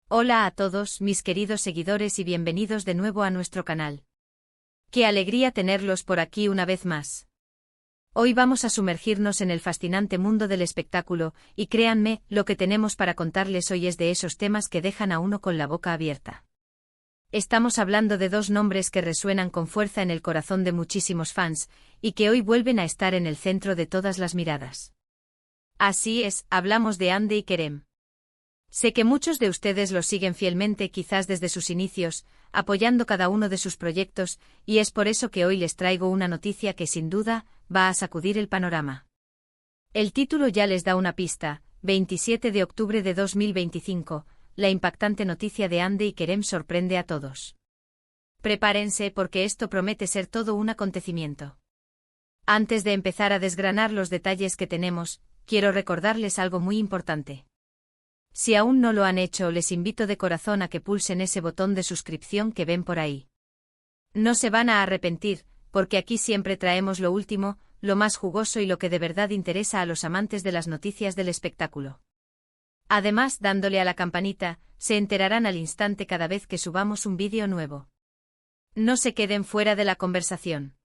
Hola a todos, mis queridos seguidores, y bienvenidos de nuevo a nuestro canal. ¡Qué alegría tenerlos por aquí una vez más! Hoy vamos a sumergirnos en el fascinante mundo del espectáculo, y créanme, lo que tenemos para contarles hoy es de esos temas que dejan a uno con la boca abierta. Estamos hablando de dos nombres que resuenan con fuerza en el corazón de muchísimos fans, y que hoy vuelven a estar en el centro de todas las miradas. Así es, hablamos de Hande y Kerem. Sé que muchos de ustedes los siguen fielmente, quizás desde sus inicios, apoyando cada uno de sus proyectos, y es por eso que hoy les traigo una noticia que sin duda va a sacudir el panorama. El título ya les da una pista: 27 de octubre de 2025, la impactante noticia de Hande y Kerem sorprende a todos. Prepárense porque esto promete ser todo un acontecimiento. Antes de empezar a desgranar los detalles que tenemos, quiero recordarles algo muy importante. Si aún no lo han hecho, les invito de corazón a que pulsen ese botón de suscripción que ven por ahí. No se van a arrepentir, porque aquí siempre traemos lo último, lo más jugoso y lo que de verdad interesa a los amantes de las noticias del espectáculo. Además, dándole a la campanita, se enterarán al instante cada vez que subamos un vídeo nuevo. No se queden fuera de la conversación.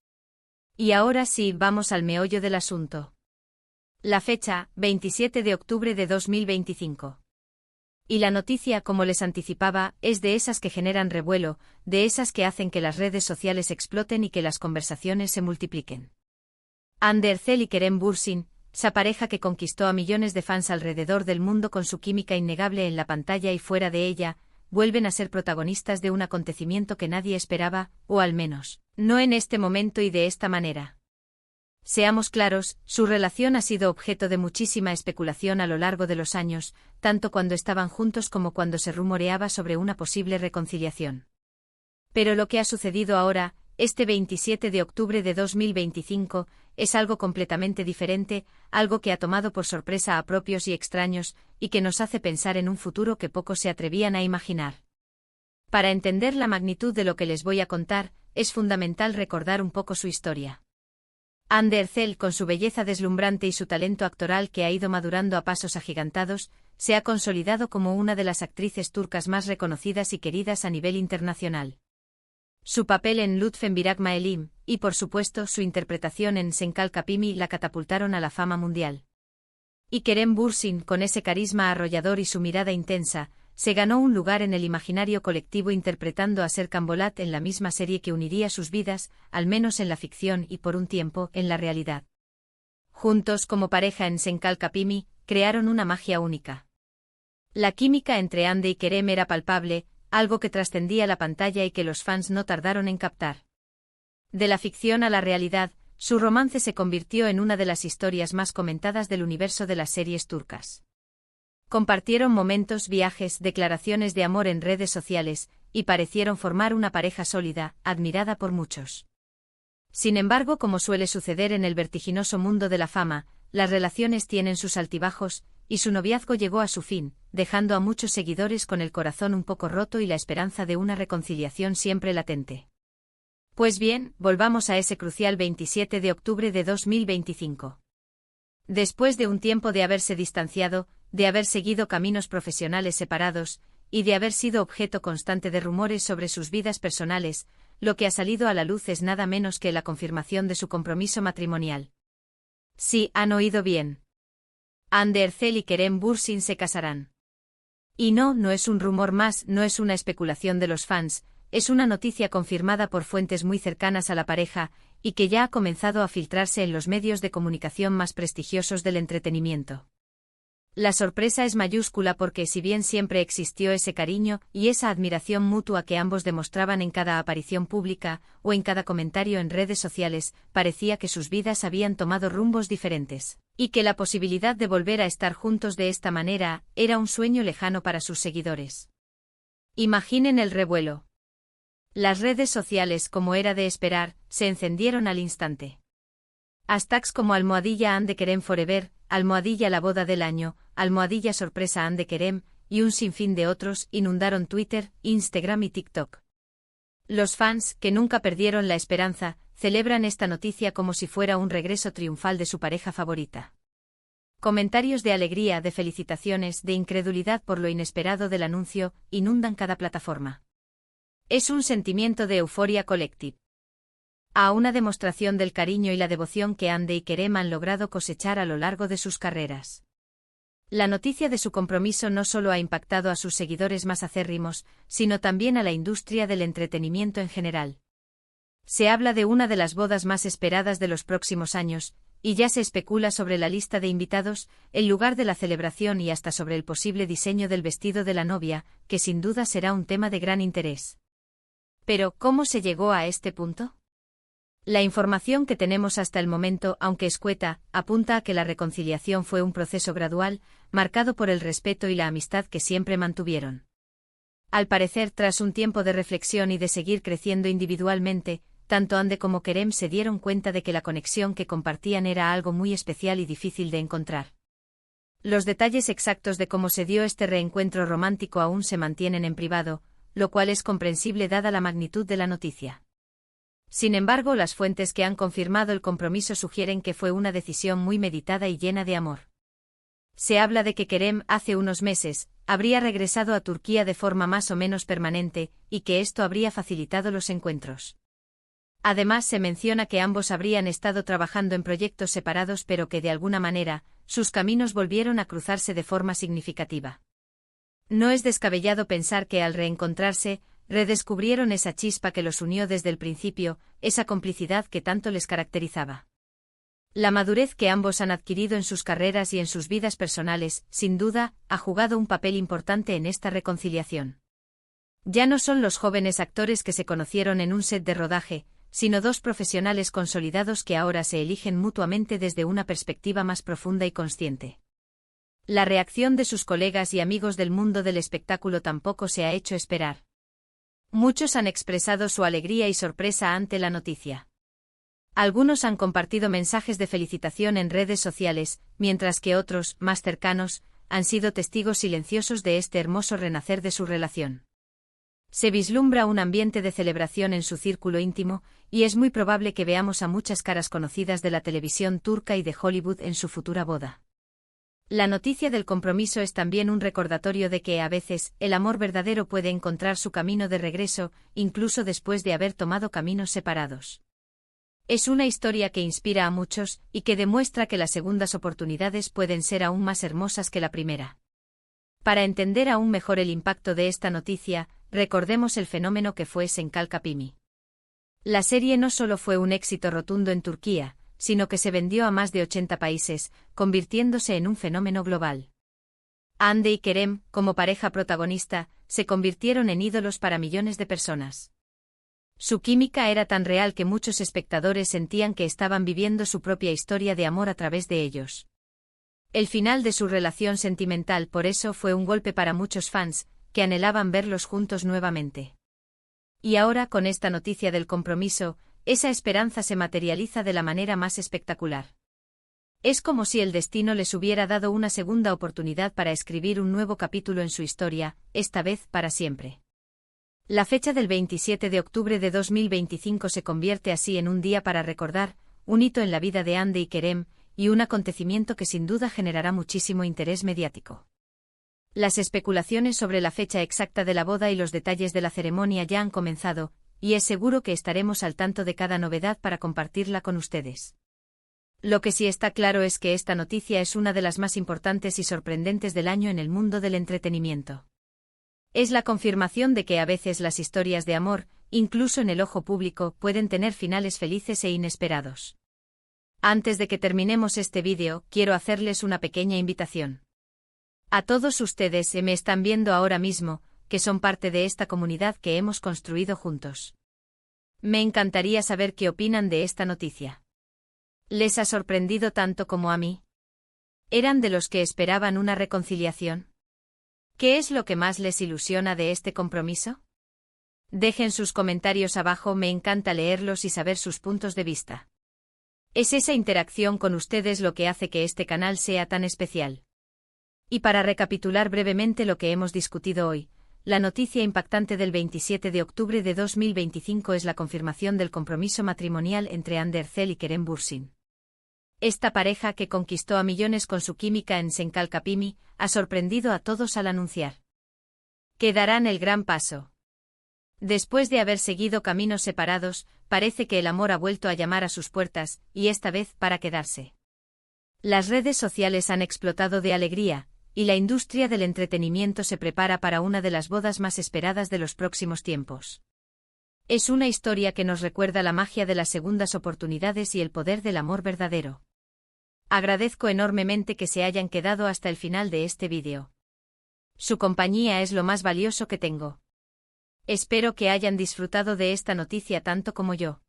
Y ahora sí, vamos al meollo del asunto. La fecha, 27 de octubre de 2025. Y la noticia, como les anticipaba, es de esas que generan revuelo, de esas que hacen que las redes sociales exploten y que las conversaciones se multipliquen. Hande Erçel y Kerem Bürsin, esa pareja que conquistó a millones de fans alrededor del mundo con su química innegable en la pantalla y fuera de ella, vuelven a ser protagonistas de un acontecimiento que nadie esperaba, o al menos, no en este momento y de esta manera. Seamos claros, su relación ha sido objeto de muchísima especulación a lo largo de los años, tanto cuando estaban juntos como cuando se rumoreaba sobre una posible reconciliación. Pero lo que ha sucedido ahora, este 27 de octubre de 2025, es algo completamente diferente, algo que ha tomado por sorpresa a propios y extraños, y que nos hace pensar en un futuro que pocos se atrevían a imaginar. Para entender la magnitud de lo que les voy a contar, es fundamental recordar un poco su historia. Hande Erçel, con su belleza deslumbrante y su talento actoral que ha ido madurando a pasos agigantados, se ha consolidado como una de las actrices turcas más reconocidas y queridas a nivel internacional. Su papel en Lütfen Bırakma Elim, y por supuesto su interpretación en Sen Kalkapimi, la catapultaron a la fama mundial. Y Kerem Bürsin, con ese carisma arrollador y su mirada intensa, se ganó un lugar en el imaginario colectivo interpretando a Serkan Bolat en la misma serie que uniría sus vidas, al menos en la ficción y por un tiempo en la realidad. Juntos como pareja en Sen Kalkapimi, crearon una magia única. La química entre Hande y Kerem era palpable, algo que trascendía la pantalla y que los fans no tardaron en captar. De la ficción a la realidad, su romance se convirtió en una de las historias más comentadas del universo de las series turcas. Compartieron momentos, viajes, declaraciones de amor en redes sociales, y parecieron formar una pareja sólida, admirada por muchos. Sin embargo, como suele suceder en el vertiginoso mundo de la fama, las relaciones tienen sus altibajos, y su noviazgo llegó a su fin, dejando a muchos seguidores con el corazón un poco roto y la esperanza de una reconciliación siempre latente. Pues bien, volvamos a ese crucial 27 de octubre de 2025. Después de un tiempo de haberse distanciado, de haber seguido caminos profesionales separados, y de haber sido objeto constante de rumores sobre sus vidas personales, lo que ha salido a la luz es nada menos que la confirmación de su compromiso matrimonial. Sí, han oído bien. Hande Erçel y Kerem Bürsin se casarán. Y no es un rumor más, no es una especulación de los fans, es una noticia confirmada por fuentes muy cercanas a la pareja, y que ya ha comenzado a filtrarse en los medios de comunicación más prestigiosos del entretenimiento. La sorpresa es mayúscula porque si bien siempre existió ese cariño y esa admiración mutua que ambos demostraban en cada aparición pública o en cada comentario en redes sociales, parecía que sus vidas habían tomado rumbos diferentes, y que la posibilidad de volver a estar juntos de esta manera era un sueño lejano para sus seguidores. Imaginen el revuelo. Las redes sociales, como era de esperar, se encendieron al instante. Hashtags como #Hande Kerem Forever, #La boda del año, #sorpresa Hande Kerem, y un sinfín de otros inundaron Twitter, Instagram y TikTok. Los fans, que nunca perdieron la esperanza, celebran esta noticia como si fuera un regreso triunfal de su pareja favorita. Comentarios de alegría, de felicitaciones, de incredulidad por lo inesperado del anuncio, inundan cada plataforma. Es un sentimiento de euforia colectiva. A una demostración del cariño y la devoción que Andy y Kerem han logrado cosechar a lo largo de sus carreras. La noticia de su compromiso no solo ha impactado a sus seguidores más acérrimos, sino también a la industria del entretenimiento en general. Se habla de una de las bodas más esperadas de los próximos años, y ya se especula sobre la lista de invitados, el lugar de la celebración y hasta sobre el posible diseño del vestido de la novia, que sin duda será un tema de gran interés. Pero, ¿cómo se llegó a este punto? La información que tenemos hasta el momento, aunque escueta, apunta a que la reconciliación fue un proceso gradual, marcado por el respeto y la amistad que siempre mantuvieron. Al parecer, tras un tiempo de reflexión y de seguir creciendo individualmente, tanto Andy como Kerem se dieron cuenta de que la conexión que compartían era algo muy especial y difícil de encontrar. Los detalles exactos de cómo se dio este reencuentro romántico aún se mantienen en privado, lo cual es comprensible dada la magnitud de la noticia. Sin embargo, las fuentes que han confirmado el compromiso sugieren que fue una decisión muy meditada y llena de amor. Se habla de que Kerem, hace unos meses, habría regresado a Turquía de forma más o menos permanente, y que esto habría facilitado los encuentros. Además, se menciona que ambos habrían estado trabajando en proyectos separados pero que de alguna manera, sus caminos volvieron a cruzarse de forma significativa. No es descabellado pensar que al reencontrarse, redescubrieron esa chispa que los unió desde el principio, esa complicidad que tanto les caracterizaba. La madurez que ambos han adquirido en sus carreras y en sus vidas personales, sin duda, ha jugado un papel importante en esta reconciliación. Ya no son los jóvenes actores que se conocieron en un set de rodaje, sino dos profesionales consolidados que ahora se eligen mutuamente desde una perspectiva más profunda y consciente. La reacción de sus colegas y amigos del mundo del espectáculo tampoco se ha hecho esperar. Muchos han expresado su alegría y sorpresa ante la noticia. Algunos han compartido mensajes de felicitación en redes sociales, mientras que otros, más cercanos, han sido testigos silenciosos de este hermoso renacer de su relación. Se vislumbra un ambiente de celebración en su círculo íntimo, y es muy probable que veamos a muchas caras conocidas de la televisión turca y de Hollywood en su futura boda. La noticia del compromiso es también un recordatorio de que, a veces, el amor verdadero puede encontrar su camino de regreso, incluso después de haber tomado caminos separados. Es una historia que inspira a muchos, y que demuestra que las segundas oportunidades pueden ser aún más hermosas que la primera. Para entender aún mejor el impacto de esta noticia, recordemos el fenómeno que fue Sen Kalkapimi. La serie no solo fue un éxito rotundo en Turquía, sino que se vendió a más de 80 países, convirtiéndose en un fenómeno global. Andy y Kerem, como pareja protagonista, se convirtieron en ídolos para millones de personas. Su química era tan real que muchos espectadores sentían que estaban viviendo su propia historia de amor a través de ellos. El final de su relación sentimental por eso fue un golpe para muchos fans, que anhelaban verlos juntos nuevamente. Y ahora, con esta noticia del compromiso, esa esperanza se materializa de la manera más espectacular. Es como si el destino les hubiera dado una segunda oportunidad para escribir un nuevo capítulo en su historia, esta vez para siempre. La fecha del 27 de octubre de 2025 se convierte así en un día para recordar, un hito en la vida de Andy y Kerem, y un acontecimiento que sin duda generará muchísimo interés mediático. Las especulaciones sobre la fecha exacta de la boda y los detalles de la ceremonia ya han comenzado, y es seguro que estaremos al tanto de cada novedad para compartirla con ustedes. Lo que sí está claro es que esta noticia es una de las más importantes y sorprendentes del año en el mundo del entretenimiento. Es la confirmación de que a veces las historias de amor, incluso en el ojo público, pueden tener finales felices e inesperados. Antes de que terminemos este vídeo, quiero hacerles una pequeña invitación. A todos ustedes me están viendo ahora mismo, que son parte de esta comunidad que hemos construido juntos. Me encantaría saber qué opinan de esta noticia. ¿Les ha sorprendido tanto como a mí? ¿Eran de los que esperaban una reconciliación? ¿Qué es lo que más les ilusiona de este compromiso? Dejen sus comentarios abajo, me encanta leerlos y saber sus puntos de vista. Es esa interacción con ustedes lo que hace que este canal sea tan especial. Y para recapitular brevemente lo que hemos discutido hoy, la noticia impactante del 27 de octubre de 2025 es la confirmación del compromiso matrimonial entre Andy Erçel y Kerem Bürsin. Esta pareja que conquistó a millones con su química en Senkalkapimi, ha sorprendido a todos al anunciar que darán el gran paso. Después de haber seguido caminos separados, parece que el amor ha vuelto a llamar a sus puertas, y esta vez para quedarse. Las redes sociales han explotado de alegría, y la industria del entretenimiento se prepara para una de las bodas más esperadas de los próximos tiempos. Es una historia que nos recuerda la magia de las segundas oportunidades y el poder del amor verdadero. Agradezco enormemente que se hayan quedado hasta el final de este vídeo. Su compañía es lo más valioso que tengo. Espero que hayan disfrutado de esta noticia tanto como yo.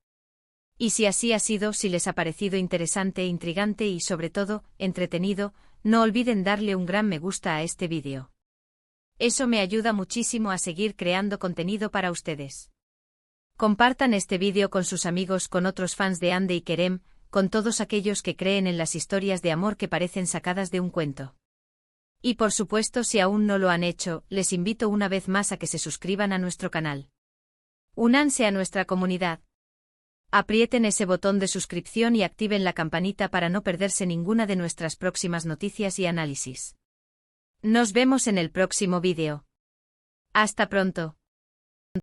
Y si así ha sido, si les ha parecido interesante, intrigante y sobre todo, entretenido, no olviden darle un gran me gusta a este vídeo. Eso me ayuda muchísimo a seguir creando contenido para ustedes. Compartan este vídeo con sus amigos, con otros fans de Hande y Kerem, con todos aquellos que creen en las historias de amor que parecen sacadas de un cuento. Y por supuesto, si aún no lo han hecho, les invito una vez más a que se suscriban a nuestro canal. Únanse a nuestra comunidad. Aprieten ese botón de suscripción y activen la campanita para no perderse ninguna de nuestras próximas noticias y análisis. Nos vemos en el próximo vídeo. Hasta pronto.